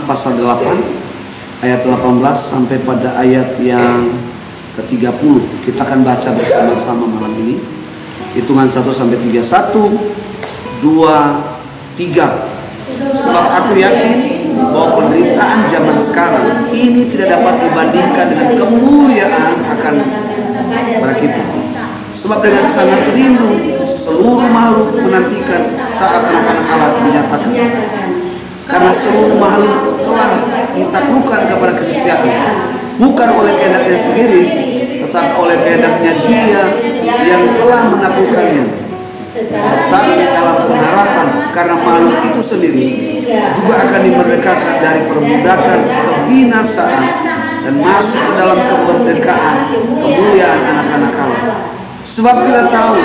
pasal 8 ayat 18 sampai pada ayat yang ke-30. Kita akan baca bersama-sama malam ini. Hitungan 1 sampai 3. 1, 2, 3. Sebab aku yakin bahwa penderitaan zaman sekarang ini tidak dapat dibandingkan dengan kemuliaan akan pada kita. Sebab dengan sangat rindu seluruh makhluk menantikan saat anak-anak Allah dinyatakan. Karena seluruh makhluk telah ditaklukkan kepada kesetiaan, bukan oleh kehendaknya sendiri, tetapi oleh kehendaknya Dia yang telah menaklukkannya. Tetapi dalam pengharapan karena makhluk itu sendiri juga akan dimerdekakan dari perbudakan kebinasaan dan masuk ke dalam kemerdekaan kemuliaan anak-anak Allah. Sebab kita tahu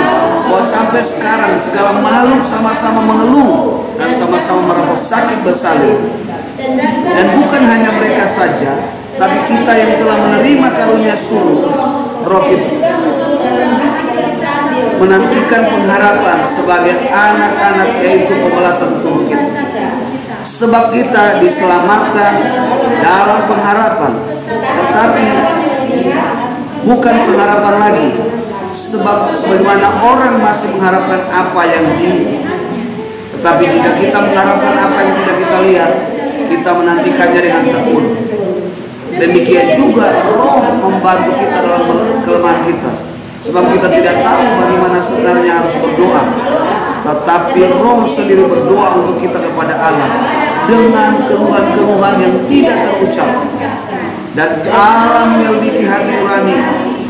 bahwa sampai sekarang segala makhluk sama-sama mengeluh dan sama-sama merasa sakit bersalin. Dan bukan hanya mereka saja, tapi kita yang telah menerima karunia suruh Roh itu menantikan pengharapan sebagai anak-anak, yaitu pembalasan tubuh kita. Sebab kita diselamatkan dalam pengharapan, tetapi bukan pengharapan lagi. Sebab sebagaimana orang masih mengharapkan apa yang dingin, tetapi jika kita mengharapkan apa yang tidak kita lihat, kita menantikannya dengan tekun. Demikian juga Roh membantu kita dalam kelemahan kita. Sebab kita tidak tahu bagaimana sebenarnya harus berdoa, tetapi Roh sendiri berdoa untuk kita kepada Allah dengan keluhan-keluhan yang tidak terucap. Dan Allah menyelidiki hati nurani,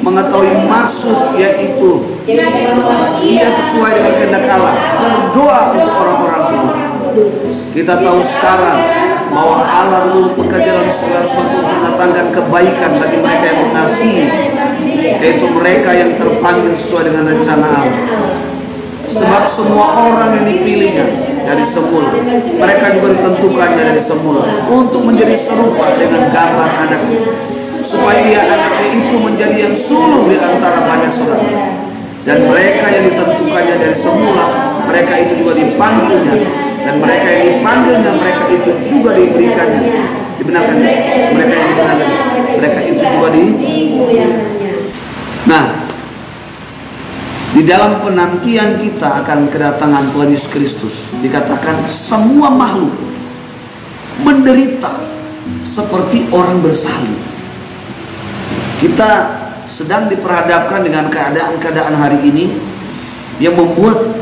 mengetahui maksud, yaitu Ia sesuai dengan kehendak Allah, berdoa untuk orang-orang kudus. Kita tahu sekarang bahwa Allah dulu bekerja dalam segala sesuatu untuk mendatangkan kebaikan bagi mereka yang mengasihi, yaitu mereka yang terpanggil sesuai dengan rencana Allah. Sebab semua orang yang dipilihnya dari semula, mereka juga ditentukannya dari semula untuk menjadi serupa dengan gambar anaknya, supaya ia anaknya itu menjadi yang sulung di antara banyak saudara. Dan mereka yang ditentukannya dari semula, mereka itu juga dipanggilnya. Dan mereka yang dipanggilnya, mereka itu juga diberikannya, dibenarkannya. Mereka yang dibenarkannya, mereka itu juga dimuliakannya. Nah, di dalam penantian kita akan kedatangan Tuhan Yesus Kristus, dikatakan semua makhluk menderita seperti orang bersalin. Kita sedang diperhadapkan dengan keadaan-keadaan hari ini yang membuat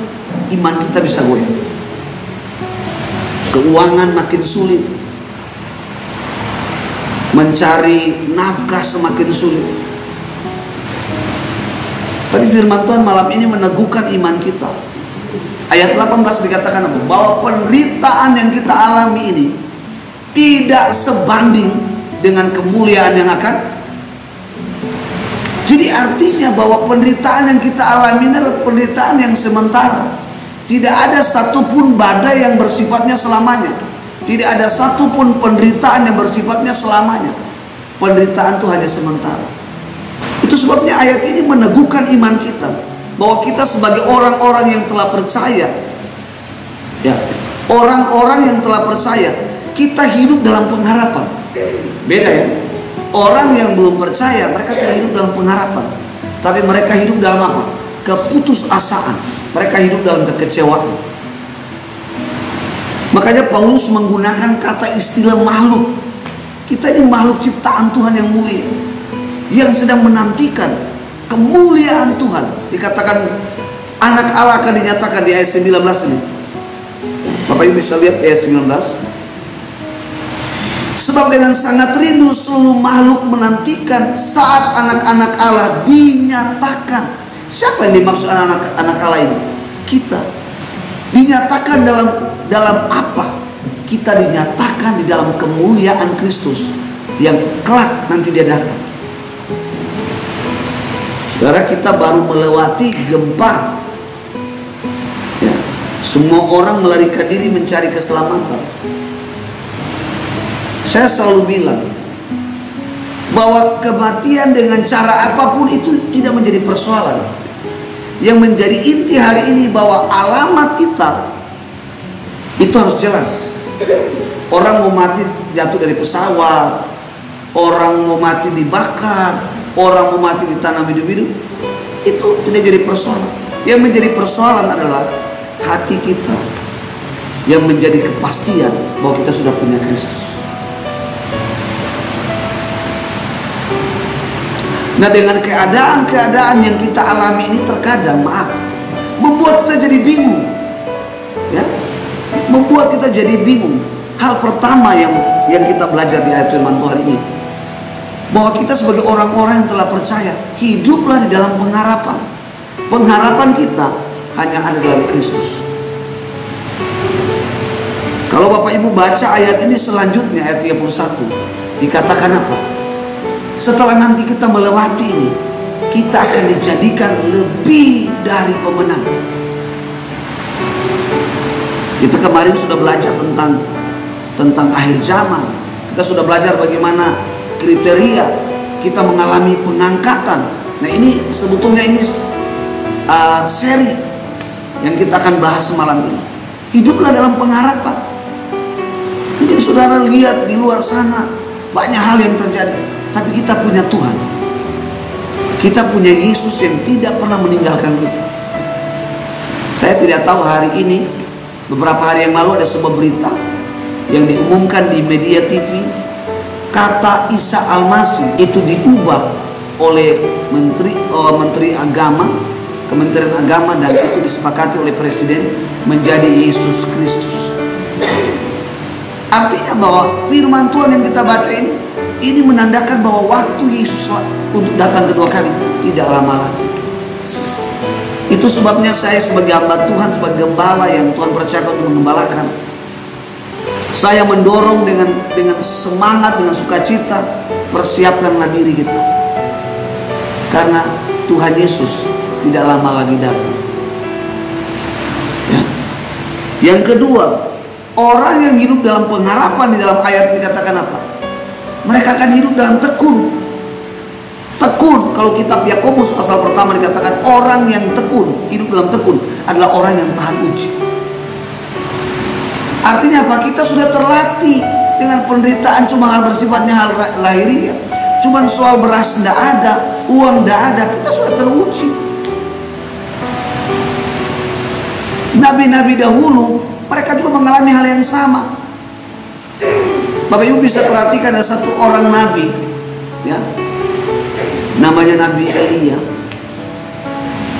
iman kita bisa goyah. Keuangan makin sulit, mencari nafkah semakin sulit. Tapi firman Tuhan malam ini meneguhkan iman kita. Ayat 18 dikatakan bahwa penderitaan yang kita alami ini tidak sebanding dengan kemuliaan yang akan. Jadi artinya bahwa penderitaan yang kita alami ini adalah penderitaan yang sementara. Tidak ada satupun badai yang bersifatnya selamanya. Tidak ada satupun penderitaan yang bersifatnya selamanya. Penderitaan itu hanya sementara. Itu sebabnya ayat ini meneguhkan iman kita, bahwa kita sebagai orang-orang yang telah percaya, ya, orang-orang yang telah percaya, kita hidup dalam pengharapan. Beda ya. Orang yang belum percaya, mereka tidak hidup dalam pengharapan, tapi mereka hidup dalam apa? Keputusasaan. Mereka hidup dalam kekecewaan. Makanya Paulus menggunakan kata istilah makhluk. Kita ini makhluk ciptaan Tuhan yang mulia, yang sedang menantikan kemuliaan Tuhan. Dikatakan anak Allah akan dinyatakan di ayat 19 ini. Bapak Ibu bisa lihat ayat 19. Sebab dengan sangat rindu seluruh makhluk menantikan saat anak-anak Allah dinyatakan. Siapa yang dimaksud anak-anak Allah ini? Kita. Dinyatakan dalam apa? Kita dinyatakan di dalam kemuliaan Kristus yang kelak nanti Dia datang. Saudara, kita baru melewati gempa. Ya, semua orang melarikan diri mencari keselamatan. Saya selalu bilang bahwa kematian dengan cara apapun itu tidak menjadi persoalan. Yang menjadi inti hari ini bahwa alamat kita itu harus jelas. Orang mau mati jatuh dari pesawat, orang mau mati dibakar, orang mau mati ditanam hidup-hidup, itu tidak jadi persoalan. Yang menjadi persoalan adalah hati kita yang menjadi kepastian bahwa kita sudah punya Kristus. Nah, dengan keadaan-keadaan yang kita alami ini terkadang membuat kita jadi bingung, ya, membuat kita jadi bingung. Hal pertama yang kita belajar di ayat firman Tuhan ini, bahwa kita sebagai orang-orang yang telah percaya, hiduplah di dalam pengharapan. Pengharapan kita hanya ada dalam Kristus. Kalau Bapak Ibu baca ayat ini selanjutnya, ayat 31, dikatakan apa? Setelah nanti kita melewati ini, kita akan dijadikan lebih dari pemenang. Kita kemarin sudah belajar tentang akhir zaman. Kita sudah belajar bagaimana kriteria kita mengalami pengangkatan. Nah, ini sebetulnya seri yang kita akan bahas malam ini. Hiduplah dalam pengharapan. Mungkin saudara lihat di luar sana banyak hal yang terjadi, tapi kita punya Tuhan. Kita punya Yesus yang tidak pernah meninggalkan kita. Saya tidak tahu hari ini, beberapa hari yang lalu ada sebuah berita yang diumumkan di media TV, kata Isa Al-Masih itu diubah oleh Menteri Agama, Kementerian Agama, dan itu disepakati oleh Presiden menjadi Yesus Kristus. Artinya bahwa firman Tuhan yang kita baca ini menandakan bahwa waktu Yesus untuk datang kedua kali tidak lama lagi. Itu sebabnya saya sebagai hamba Tuhan, sebagai gembala yang Tuhan percayakan untuk mengembalakan, saya mendorong dengan semangat, dengan sukacita, persiapkanlah diri kita, karena Tuhan Yesus tidak lama lagi datang. Ya. Yang kedua, orang yang hidup dalam pengharapan, di dalam ayat dikatakan apa? Mereka akan hidup dalam tekun. Tekun, kalau kitab Yakobus pasal pertama dikatakan orang yang tekun, hidup dalam tekun adalah orang yang tahan uji. Artinya apa? Kita sudah terlatih dengan penderitaan cuma hal bersifatnya hal lahiriah. Cuman soal beras tidak ada, uang tidak ada, kita sudah teruji. Nabi-nabi dahulu mereka juga mengalami hal yang sama. Bapak Ibu bisa perhatikan ada satu orang nabi, ya, namanya Nabi Elia.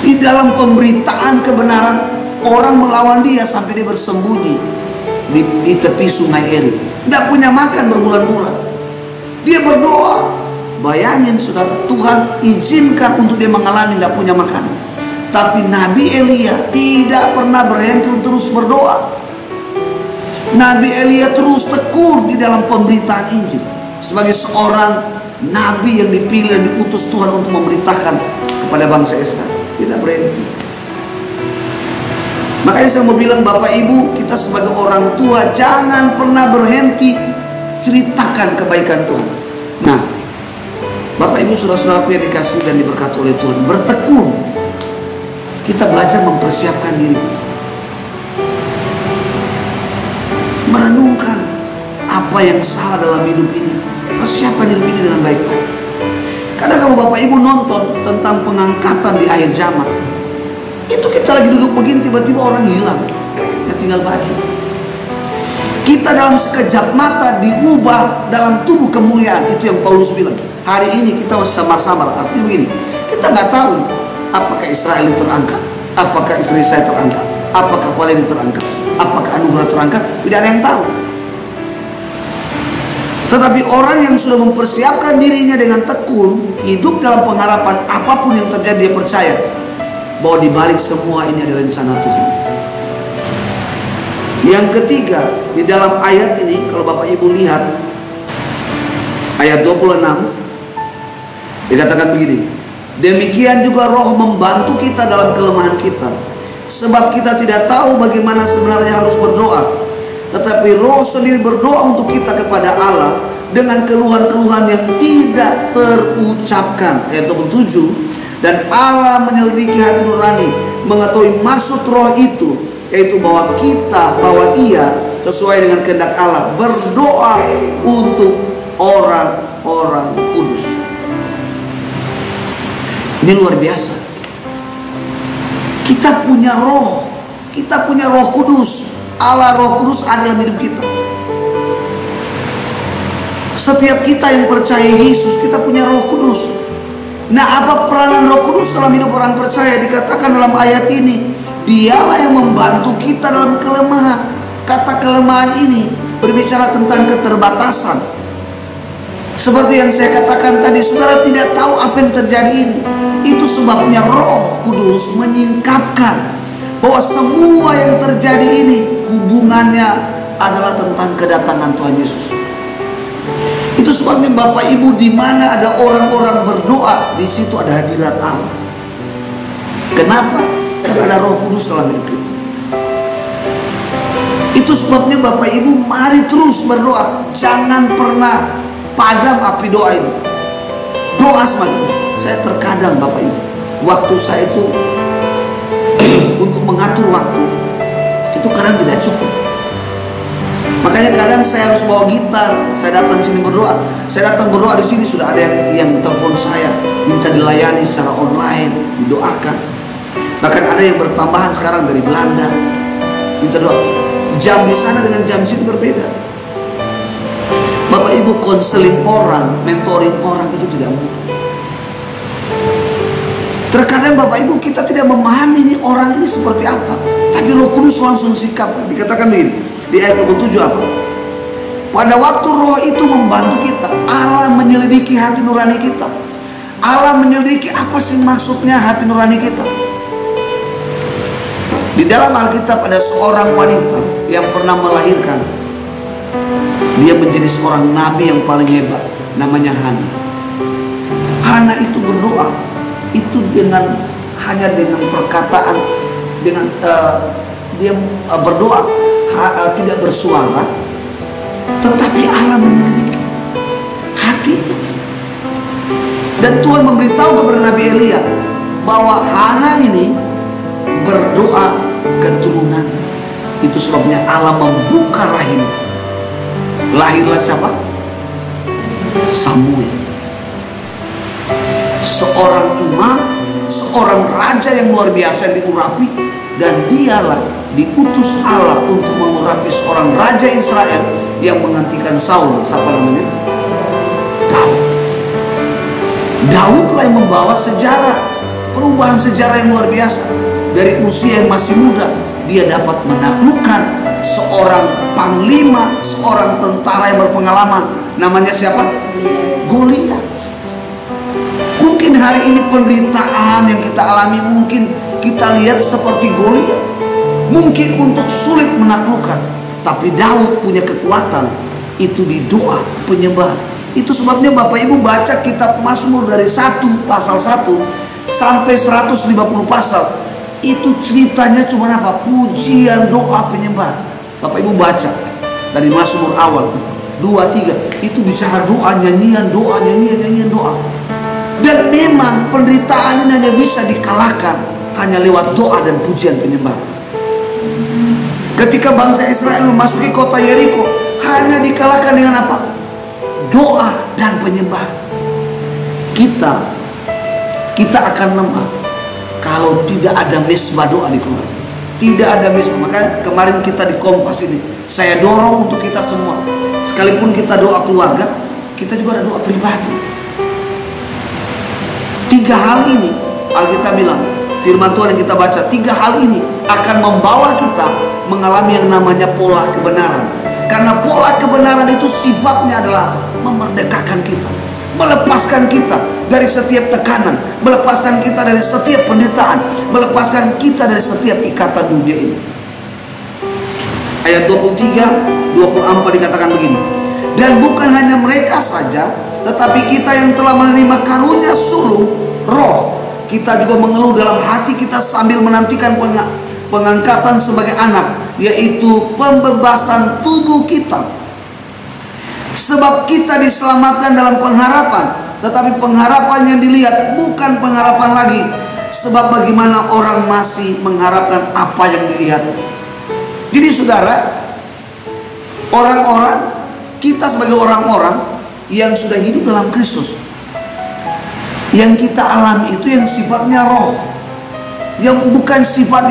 Di dalam pemberitaan kebenaran, orang melawan dia sampai dia bersembunyi di tepi sungai Eri. Tidak punya makan berbulan-bulan. Dia berdoa. Bayangin saudara, Tuhan izinkan untuk dia mengalami tidak punya makan. Tapi Nabi Elia tidak pernah berhenti untuk terus berdoa. Nabi Elia terus tekun di dalam pemberitaan Injil. Sebagai seorang nabi yang dipilih dan diutus Tuhan untuk memberitakan kepada bangsa Israel, tidak berhenti. Makanya saya mau bilang Bapak Ibu, kita sebagai orang tua jangan pernah berhenti ceritakan kebaikan Tuhan. Nah, Bapak Ibu saudara-saudaraku yang dikasih dan diberkati oleh Tuhan, bertekun. Kita belajar mempersiapkan diri, merenungkan apa yang salah dalam hidup ini, persiapkan hidup ini dengan baik-baik. Kadang kalau Bapak Ibu nonton tentang pengangkatan di akhir zaman, itu kita lagi duduk begini, tiba-tiba orang hilang, ya tinggal baju. Kita dalam sekejap mata diubah dalam tubuh kemuliaan. Itu yang Paulus bilang. Hari ini kita samar-samar. Artinya begini, kita nggak tahu apakah Israel terangkat, apakah istri saya terangkat, apakah Valerie terangkat, apakah anugerah terangkat, tidak ada yang tahu. Tetapi orang yang sudah mempersiapkan dirinya dengan tekun, hidup dalam pengharapan, apapun yang terjadi dia percaya bahwa di balik semua ini ada rencana Tuhan. Yang ketiga, di dalam ayat ini kalau Bapak Ibu lihat ayat 26 dikatakan begini, demikian juga Roh membantu kita dalam kelemahan kita, sebab kita tidak tahu bagaimana sebenarnya harus berdoa, tetapi Roh sendiri berdoa untuk kita kepada Allah dengan keluhan-keluhan yang tidak terucapkan. Ayat 27, dan Allah menyelidiki hati nurani, mengetahui maksud Roh itu, yaitu bahwa ia sesuai dengan kehendak Allah berdoa untuk orang-orang kudus. Ini luar biasa. Kita punya roh kudus. Allah Roh Kudus ada dalam hidup kita. Setiap kita yang percaya Yesus, kita punya Roh Kudus. Nah, apa peranan Roh Kudus dalam hidup orang percaya? Dikatakan dalam ayat ini, Dialah yang membantu kita dalam kelemahan. Kata kelemahan ini berbicara tentang keterbatasan. Seperti yang saya katakan tadi, saudara tidak tahu apa yang terjadi ini. Itu sebabnya Roh Kudus menyingkapkan bahwa semua yang terjadi ini hubungannya adalah tentang kedatangan Tuhan Yesus. Itu sebabnya Bapak Ibu, di mana ada orang-orang berdoa, di situ ada hadirat Allah. Kenapa? Karena ada Roh Kudus dalam hidup kita. Itu sebabnya Bapak Ibu, mari terus berdoa. Jangan pernah padam api doa ini. Doa semakin. Saya terkadang Bapak Ibu, waktu saya itu untuk mengatur waktu itu kadang tidak cukup. Makanya kadang saya harus bawa gitar. Saya datang sini berdoa. Saya datang berdoa di sini sudah ada yang telepon saya, minta dilayani secara online, didoakan. Bahkan ada yang bertambahan sekarang dari Belanda, minta doa. Jam di sana dengan jam sini berbeda. Bapak Ibu, konseling orang, mentoring orang itu tidak mudah. Terkadang Bapak Ibu kita tidak memahami ini orang ini seperti apa, tapi Roh Kudus langsung sikap. Dikatakan begini di ayat 27 apa? Pada waktu Roh itu membantu kita, Allah menyelidiki hati nurani kita. Allah menyelidiki apa sih maksudnya hati nurani kita. Di dalam Alkitab ada seorang wanita yang pernah melahirkan. Dia menjadi seorang nabi yang paling hebat, namanya Hana. Hana itu berdoa, itu hanya dengan perkataan, dengan dia berdoa tidak bersuara, tetapi Allah menyelidiki hati. Dan Tuhan memberitahu kepada Nabi Elia bahwa Hana ini berdoa keturunan. Itu sebabnya Allah membuka rahim. Lahirlah siapa? Samuel. Seorang imam, seorang raja yang luar biasa yang diurapi, dan dialah diutus Allah untuk mengurapi seorang raja Israel yang menggantikan Saul. Siapa namanya? Daud. Daudlah yang membawa perubahan sejarah yang luar biasa. Dari usia yang masih muda, dia dapat menaklukkan seorang panglima, seorang tentara yang berpengalaman. Namanya siapa? Goliat. Mungkin hari ini penderitaan yang kita alami, mungkin kita lihat seperti Goliat, mungkin untuk sulit menaklukkan. Tapi Daud punya kekuatan itu di doa penyembah. Itu sebabnya Bapak Ibu baca kitab Mazmur dari 1 pasal 1 sampai 150 pasal. Itu ceritanya cuma apa? Pujian, doa, penyembah. Bapak Ibu baca dari Mazmur awal 2, 3, itu bicara doa, nyanyian, doa, nyanyian, doa. Dan memang penderitaan ini hanya bisa dikalahkan hanya lewat doa dan pujian penyembah. Ketika bangsa Israel memasuki kota Yeriko, hanya dikalahkan dengan apa? Doa dan penyembah. Kita akan lemah kalau tidak ada mesbah doa di keluarga. Tidak ada mesbah. Makanya kemarin kita di Kompas ini, saya dorong untuk kita semua, sekalipun kita doa keluarga, kita juga ada doa pribadi. 3 hal ini Alkitab bilang, firman Tuhan yang kita baca, 3 hal ini akan membawa kita mengalami yang namanya pola kebenaran. Karena pola kebenaran itu sifatnya adalah memerdekakan kita, melepaskan kita dari setiap tekanan, melepaskan kita dari setiap penderitaan, melepaskan kita dari setiap ikatan dunia ini. Ayat 23, 24 dikatakan begini, dan bukan hanya mereka saja, tetapi kita yang telah menerima karunia sulung Roh, kita juga mengeluh dalam hati kita sambil menantikan pengangkatan sebagai anak, yaitu pembebasan tubuh kita. Sebab kita diselamatkan dalam pengharapan, tetapi pengharapan yang dilihat bukan pengharapan lagi. Sebab bagaimana orang masih mengharapkan apa yang dilihat, Jadi saudara, orang-orang, kita sebagai orang-orang yang sudah hidup dalam Kristus, yang kita alami itu yang sifatnya roh, yang bukan sifat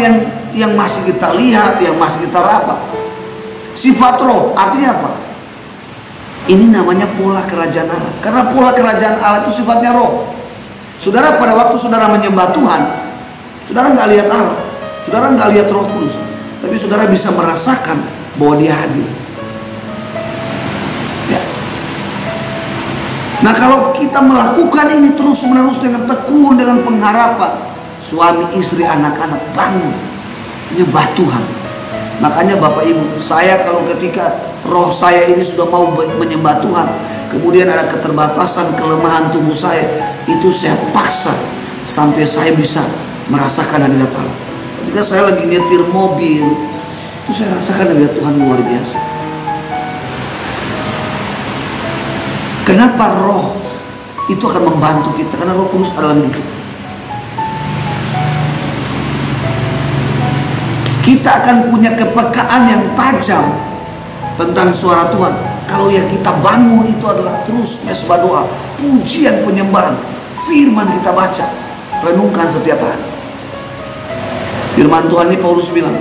yang masih kita lihat, yang masih kita raba. Sifat roh artinya apa? Ini namanya pola kerajaan Allah. Karena pola kerajaan Allah itu sifatnya roh. Saudara, pada waktu saudara menyembah Tuhan, saudara nggak lihat Allah, saudara nggak lihat Roh Kudus, tapi saudara bisa merasakan bahwa Dia hadir. Ya. Nah, kalau kita melakukan ini terus menerus dengan tekun, dengan pengharapan, suami, istri, anak-anak bangun menyembah Tuhan. Makanya Bapak Ibu, saya kalau ketika roh saya ini sudah mau menyembah Tuhan, kemudian ada keterbatasan, kelemahan tubuh saya, itu saya paksa sampai saya bisa merasakan hadirat Allah. Ketika saya lagi nyetir mobil, itu saya rasakan hadirat Tuhan luar biasa. Kenapa roh itu akan membantu kita? Karena Roh Kudus adalah hidup kita. Kita akan punya kepekaan yang tajam tentang suara Tuhan kalau yang kita bangun itu adalah terus mesbah doa, pujian, penyembahan, firman kita baca, renungkan setiap hari. Firman Tuhan ini Paulus bilang,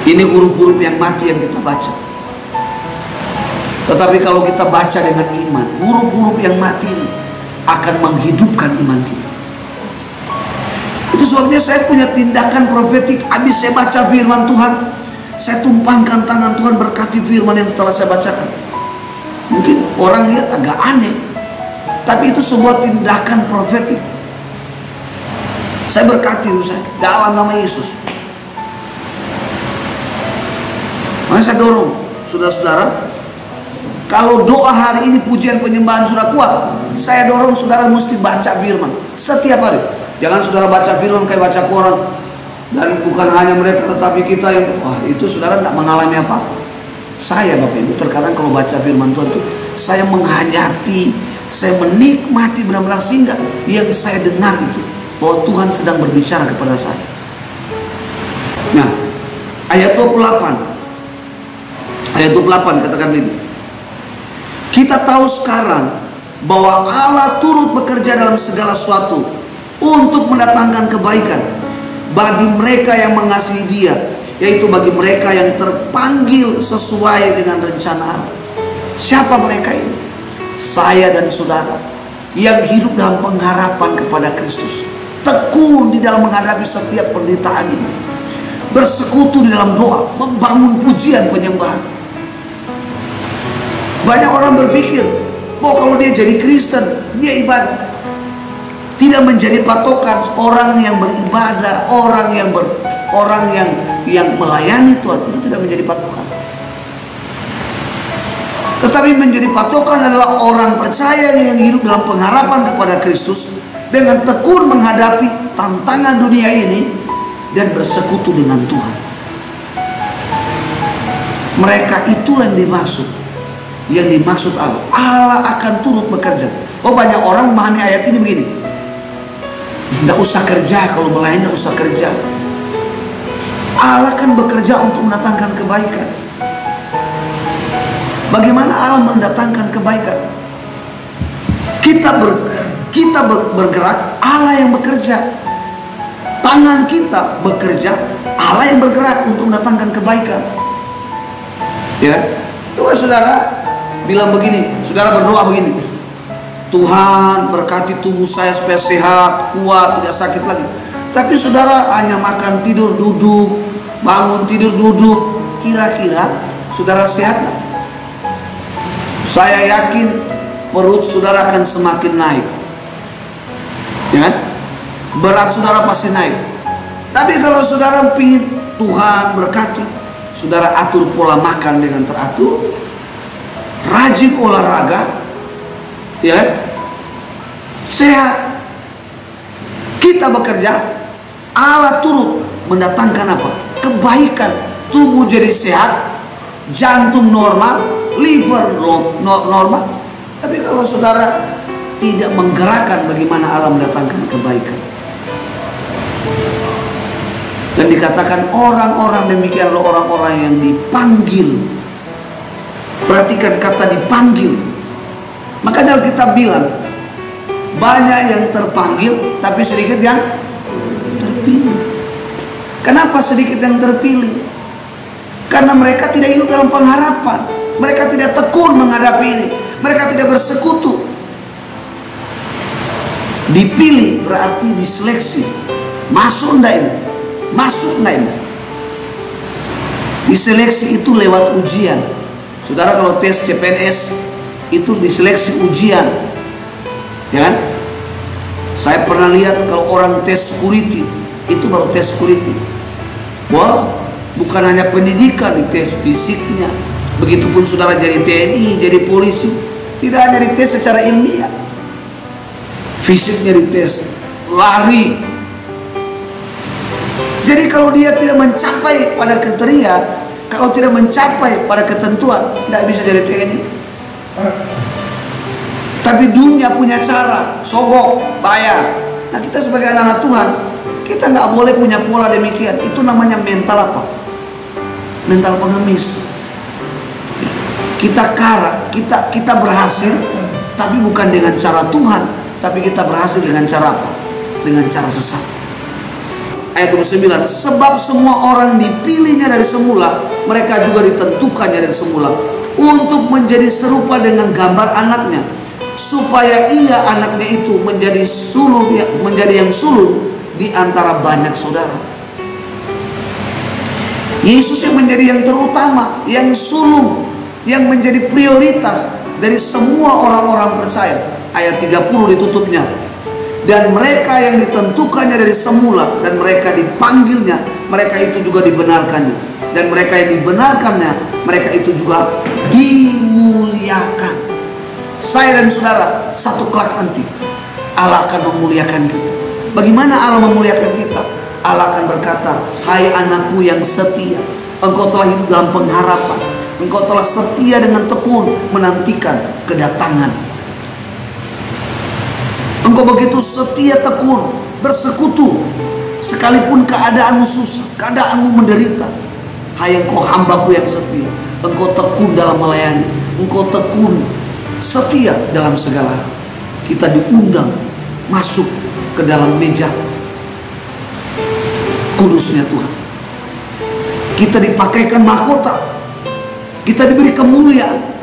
ini huruf-huruf yang mati yang kita baca. Tetapi kalau kita baca dengan iman, huruf-huruf yang mati ini akan menghidupkan iman kita. Itu sebabnya saya punya tindakan profetik. Habis saya baca firman Tuhan, saya tumpangkan tangan Tuhan, berkati firman yang setelah saya bacakan. Mungkin orang lihat agak aneh, tapi itu sebuah tindakan profetik. Saya berkati itu saya dalam nama Yesus. Makanya saya dorong saudara-saudara, kalau doa hari ini pujian penyembahan sudah kuat, saya dorong saudara mesti baca firman setiap hari. Jangan saudara baca firman kayak baca koran. Dan bukan hanya mereka, tetapi kita yang wah itu saudara tidak mengalami apa. Saya Bapak Ibu terkadang kalau baca firman Tuhan itu saya menghayati, saya menikmati benar-benar, sehingga yang saya dengar itu bahwa Tuhan sedang berbicara kepada saya. Nah, ayat 28. Ayat 28 katakan ini. Kita tahu sekarang bahwa Allah turut bekerja dalam segala sesuatu untuk mendatangkan kebaikan bagi mereka yang mengasihi Dia, yaitu bagi mereka yang terpanggil sesuai dengan rencana Allah. Siapa mereka ini? Saya dan saudara yang hidup dalam pengharapan kepada Kristus, tekun di dalam menghadapi setiap penderitaan ini, bersekutu di dalam doa, membangun pujian penyembahan. Banyak orang berpikir bahwa kalau dia jadi Kristen, dia ibadah. Tidak menjadi patokan orang yang beribadah, orang yang melayani Tuhan, itu tidak menjadi patokan. Tetapi menjadi patokan adalah orang percaya yang hidup dalam pengharapan kepada Kristus, dengan tekun menghadapi tantangan dunia ini dan bersekutu dengan Tuhan. Mereka itulah yang dimaksud. Yang dimaksud Allah. Allah akan turut bekerja. Oh, banyak orang memahami ayat ini begini. Tidak usah kerja, kalau melayani tidak usah kerja. Allah kan bekerja untuk mendatangkan kebaikan. Bagaimana Allah mendatangkan kebaikan? Kita bergerak, Allah yang bekerja. Tangan kita bekerja, Allah yang bergerak untuk mendatangkan kebaikan. Ya, coba saudara bilang begini, saudara berdoa begini, Tuhan berkati tubuh saya supaya sehat, kuat, tidak sakit lagi. Tapi saudara hanya makan, tidur, duduk, bangun, tidur, duduk. Kira-kira saudara sehat gak? Saya yakin perut saudara akan semakin naik, ya kan? Berat saudara pasti naik. Tapi kalau saudara ingin Tuhan berkati, saudara atur pola makan dengan teratur, rajin olahraga, ya, sehat. Kita bekerja, Allah turut mendatangkan apa? Kebaikan. Tubuh jadi sehat, jantung normal, liver normal. Tapi kalau saudara tidak menggerakkan, bagaimana Allah mendatangkan kebaikan? Dan dikatakan orang-orang demikianlah orang-orang yang dipanggil. Perhatikan kata dipanggil. Maka dalam kitab bilang, banyak yang terpanggil tapi sedikit yang terpilih. Kenapa sedikit yang terpilih? Karena mereka tidak hidup dalam pengharapan. Mereka tidak tekun menghadapi ini. Mereka tidak bersekutu. Dipilih berarti diseleksi. Masuk enggak ini? Masuk enggak ini? Diseleksi itu lewat ujian. Saudara kalau tes CPNS itu diseleksi ujian, ya kan? Saya pernah lihat kalau orang tes security, itu baru tes security. Wow, bukan hanya pendidikan, dites fisiknya. Begitupun saudara jadi TNI, jadi polisi, tidak hanya dites secara ilmiah, fisiknya dites, lari. Jadi kalau dia tidak mencapai pada kriteria, kalau tidak mencapai pada ketentuan, tidak bisa jadi TNI. Tapi dunia punya cara, sogok, bayar. Nah kita sebagai anak-anak Tuhan, kita nggak boleh punya pola demikian. Itu namanya mental apa? Mental pengemis. Kita kara, kita berhasil, tapi bukan dengan cara Tuhan, tapi kita berhasil dengan cara apa? Dengan cara sesat. Ayat 29, sebab semua orang dipilihnya dari semula, mereka juga ditentukannya dari semula untuk menjadi serupa dengan gambar anaknya, supaya ia anaknya itu menjadi yang sulung di antara banyak saudara. Yesus yang menjadi yang terutama, yang sulung, yang menjadi prioritas dari semua orang-orang percaya. Ayat 30 ditutupnya. Dan mereka yang ditentukannya dari semula, dan mereka dipanggilnya, mereka itu juga dibenarkannya. Dan mereka yang dibenarkannya, mereka itu juga dimuliakan. Saya dan saudara, satu kelak nanti Allah akan memuliakan kita. Bagaimana Allah memuliakan kita? Allah akan berkata, hai anakku yang setia, engkau telah hidup dalam pengharapan, engkau telah setia dengan tekun menantikan kedatangan. Engkau begitu setia tekun bersekutu, sekalipun keadaanmu susah, keadaanmu menderita. Hai engkau hambaku yang setia, engkau tekun dalam melayani, engkau tekun setia dalam segala hal. Kita diundang masuk ke dalam meja kudusnya Tuhan. Kita dipakaikan mahkota, kita diberi kemuliaan.